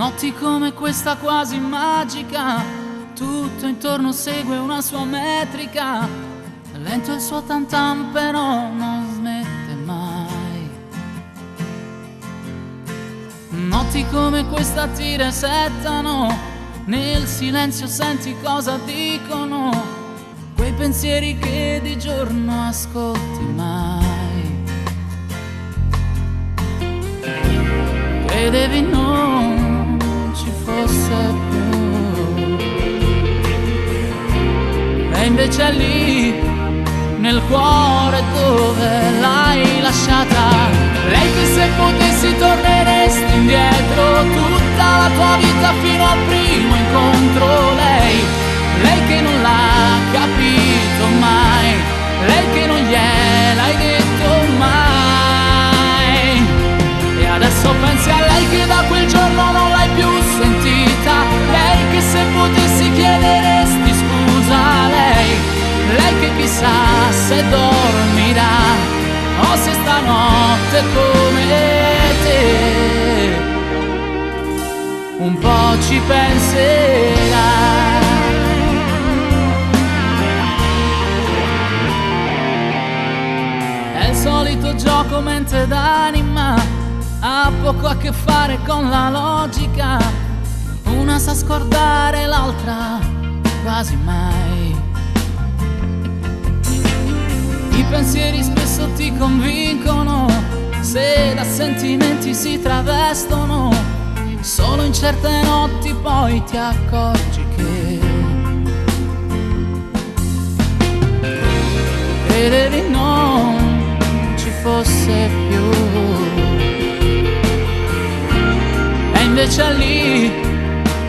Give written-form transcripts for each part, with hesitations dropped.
Notti come questa quasi magica, tutto intorno segue una sua metrica. Lento il suo tam tam però non smette mai. Notti come questa ti resettano, nel silenzio senti cosa dicono quei pensieri che di giorno ascolti mai. Credevi non ci fosse più, e invece è lì nel cuore dove l'hai lasciata. Lei che se potessi torneresti indietro tutta la tua vita fino al primo incontro. Lei che non l'ha capito mai, lei che non gliel'hai detto mai. E adesso pensi a lei che da quel giorno non l'hai più sentita. Lei che se potessi chiederesti scusa. Lei che chissà se dormirà o se stanotte come te un po' ci penserà. È il solito gioco mente d'anima, ha poco a che fare con la logica. Una sa scordare, l'altra quasi mai. I pensieri spesso ti convincono, se da sentimenti si travestono. Solo in certe notti poi ti accorgi che credevi non ci fosse più, e invece è lì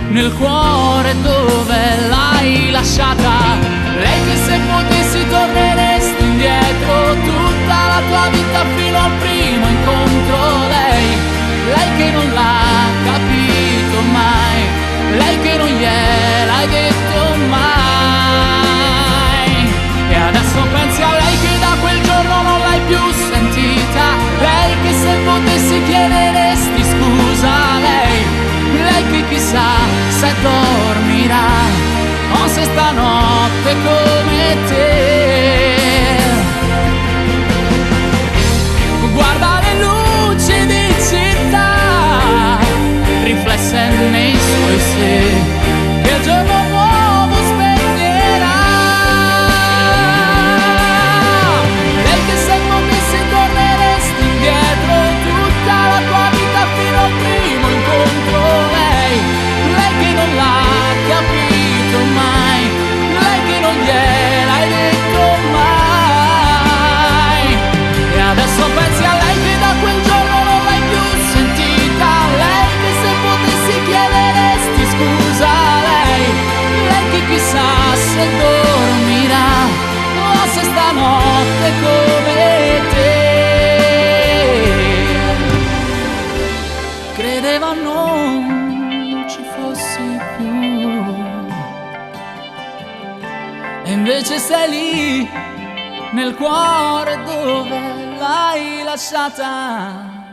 nel cuore dove l'hai lasciata. Lei che se potessi torneresti indietro tutta la tua vita fino al primo incontro. Lei che non l'ha capito mai, lei che non gliel'hai detto mai. E adesso pensi a lei che da quel giorno non l'hai più sentita. Lei che se potessi chiederesti scusa. Lei che chissà se dormirà o se stanotte come te. Guarda le luci di città riflesse nei suoi sé, che il giorno nuovo spegnerà. Lei che se potessi torneresti indietro tutta la tua vita fino al primo incontro. Lei che non l'ha capito mai, lei che non gliel'hai detto mai. E adesso pensi a lei che da quel giorno non l'hai più sentita. Lei che se potessi chiederesti scusa. Lei che chissà se dormirà o se stanotte come te credeva non ci fossi più, e invece sei lì nel cuore dove l'hai lasciata.